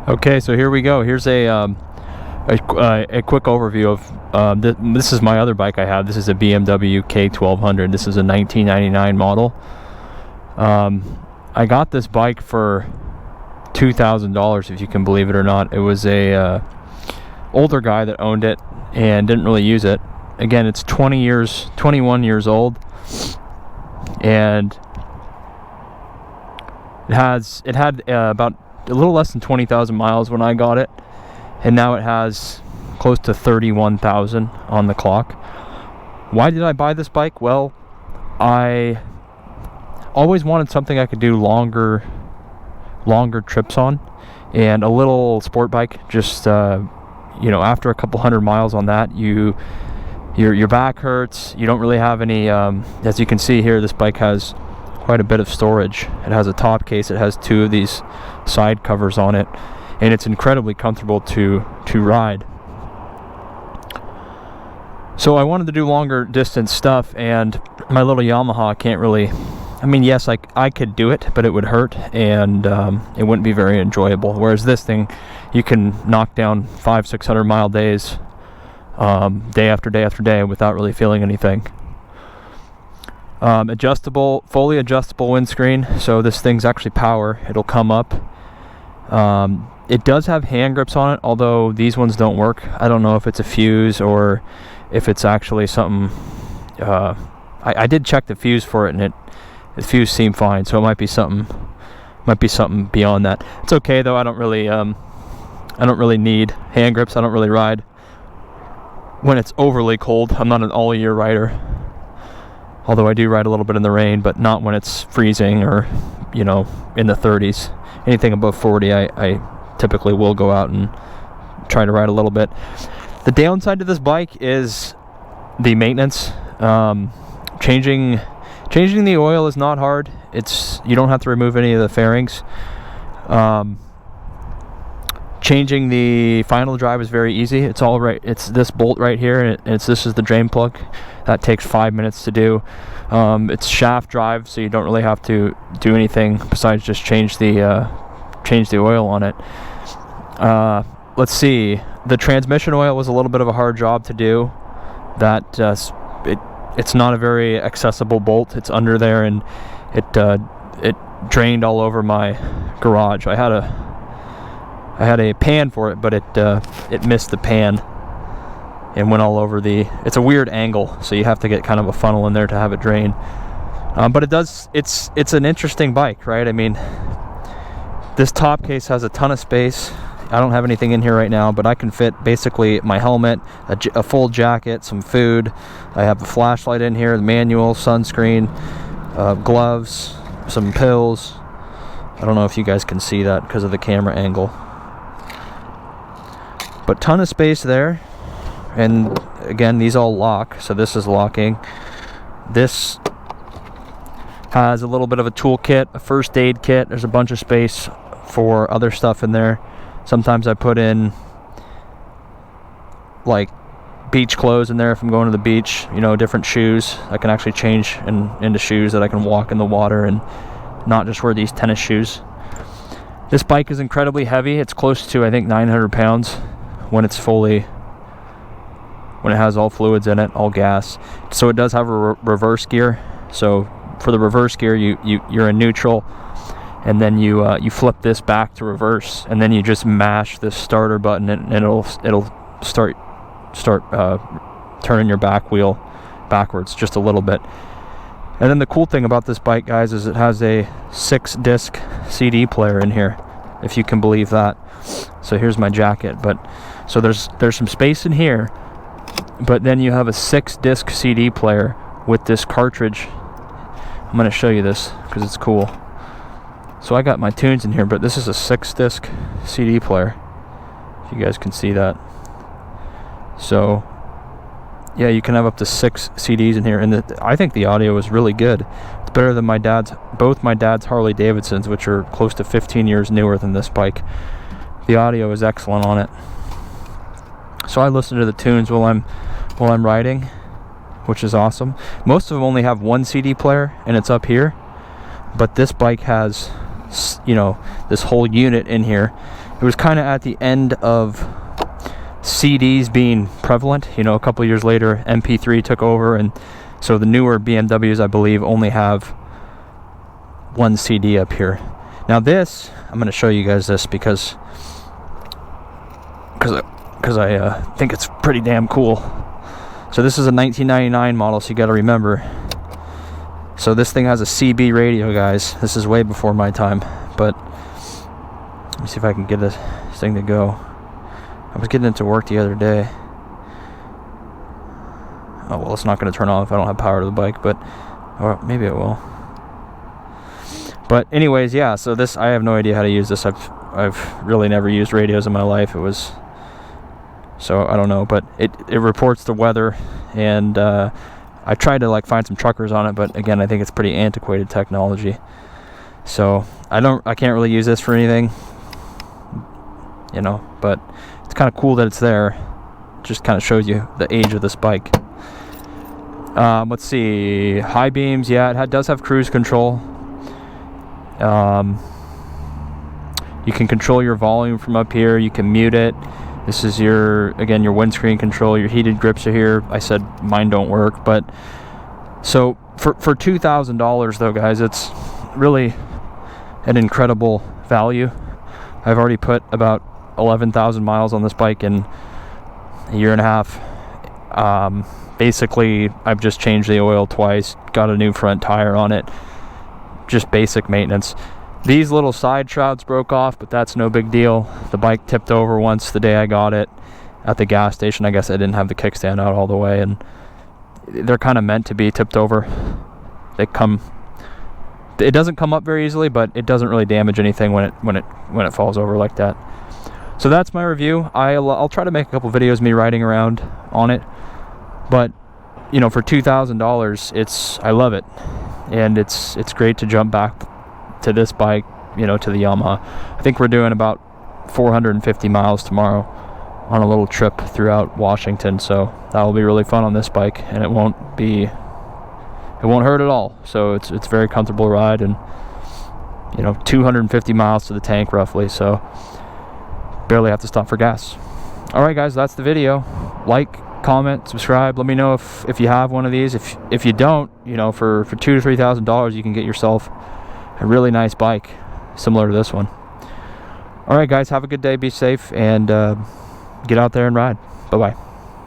Okay, so here we go. Here's a quick overview of this is my other bike I have. This is a BMW K1200. This is a 1999 model. I got this bike for $2,000, if you can believe it or not. It was a older guy that owned it and didn't really use it. Again, it's 21 years old, and it had about a little less than 20,000 miles when I got it, and now it has close to 31,000 on the clock. Why did I buy this bike? Well, I always wanted something I could do longer trips on, and a little sport bike. Just after a couple hundred miles on that, your back hurts. You don't really have any. As you can see here, this bike has quite a bit of storage. It has a top case. It has two of these side covers on it, and it's incredibly comfortable to ride. So I wanted to do longer distance stuff, and my little Yamaha can't really. I mean, yes, I could do it, but it would hurt, and it wouldn't be very enjoyable. Whereas this thing, you can knock down 500-600 mile days, day after day after day, without really feeling anything. Fully adjustable windscreen, so this thing's actually power. It'll come up. It does have hand grips on it, although these ones don't work. I don't know if it's a fuse or if it's actually something. I did check the fuse for it, and the fuse seemed fine, so it might be something beyond that. It's okay though. I don't really need hand grips. I don't really ride when it's overly cold. I'm not an all-year rider, although I do ride a little bit in the rain, but not when it's freezing or in the 30s. Anything above 40, I typically will go out and try to ride a little bit. The downside to this bike is the maintenance. Changing the oil is not hard. You don't have to remove any of the fairings. Changing the final drive is very easy. It's all right. It's this bolt right here, and this is the drain plug. That takes 5 minutes to do. It's shaft drive, so you don't really have to do anything besides just change the oil on it. Let's see. The transmission oil was a little bit of a hard job to do. It's not a very accessible bolt. It's under there, and it drained all over my garage. I had a pan for it, but it missed the pan and went all over it's a weird angle, so you have to get kind of a funnel in there to have it drain. But it's an interesting bike, right? I mean, this top case has a ton of space. I don't have anything in here right now, but I can fit basically my helmet, a full jacket, some food. I have a flashlight in here, the manual, sunscreen, gloves, some pills. I don't know if you guys can see that because of the camera angle. But ton of space there. And again, these all lock, so this is locking. This has a little bit of a tool kit, a first aid kit. There's a bunch of space for other stuff in there. Sometimes I put in like beach clothes in there if I'm going to the beach, different shoes. I can actually change into shoes that I can walk in the water and not just wear these tennis shoes. This bike is incredibly heavy. It's close to, I think, 900 pounds when it has all fluids in it, all gas. So it does have a reverse gear. So for the reverse gear, you're in neutral, and then you flip this back to reverse, and then you just mash this starter button, and it'll start turning your back wheel backwards just a little bit. And then the cool thing about this bike, guys, is it has a 6-disc CD player in here, if you can believe that. So here's my jacket, so there's some space in here, but then you have a 6-disc CD player with this cartridge. I'm going to show you this because it's cool. So I got my tunes in here, but this is a 6-disc CD player, if you guys can see that. So yeah, you can have up to 6 CDs in here, and I think the audio is really good. It's better than both my dad's Harley Davidsons, which are close to 15 years newer than this bike. The audio is excellent on it. So I listen to the tunes while I'm riding, which is awesome. Most of them only have one CD player, and it's up here, but this bike has this whole unit in here, it was kind of at the end of CDs being prevalent. You know, a couple years later, MP3 took over, and so the newer BMWs, I believe, only have one CD up here. Now this, I'm going to show you guys this because I think it's pretty damn cool. So this is a 1999 model, so you got to remember. So this thing has a CB radio, guys. This is way before my time, but let me see if I can get this thing to go. I was getting it to work the other day. Oh well, it's not going to turn on if I don't have power to the bike, but or maybe it will. But anyways, yeah. So this, I have no idea how to use this. I've really never used radios in my life. It was, so I don't know, but it reports the weather, and I tried to like find some truckers on it, but again, I think it's pretty antiquated technology. So I can't really use this for anything, you know, but it's kind of cool that it's there. Just kind of shows you the age of this bike. Let's see, high beams, yeah, it does have cruise control. You can control your volume from up here. You can mute it. This is your windscreen control. Your heated grips are here. I said mine don't work, but so for $2,000 though, guys, it's really an incredible value. I've already put about 11,000 miles on this bike in a year and a half. Basically, I've just changed the oil twice, got a new front tire on it, just basic maintenance. These little side shrouds broke off, but that's no big deal. The bike tipped over once the day I got it at the gas station. I guess I didn't have the kickstand out all the way, and they're kind of meant to be tipped over. It doesn't come up very easily, but it doesn't really damage anything when it falls over like that. So that's my review. I'll try to make a couple videos me riding around on it, but you know, for $2,000, I love it, and it's great to jump back to this bike, you know, to the Yamaha. I think we're doing about 450 miles tomorrow on a little trip throughout Washington, so that'll be really fun on this bike, and it won't hurt at all. So it's a very comfortable ride, and you know, 250 miles to the tank roughly, so barely have to stop for gas. All right, guys, that's the video. Like, comment, subscribe. Let me know if you have one of these. If you don't, you know, for $2,000 to $3,000, you can get yourself a really nice bike similar to this one. All right, guys, have a good day, be safe, and get out there and ride. Bye bye.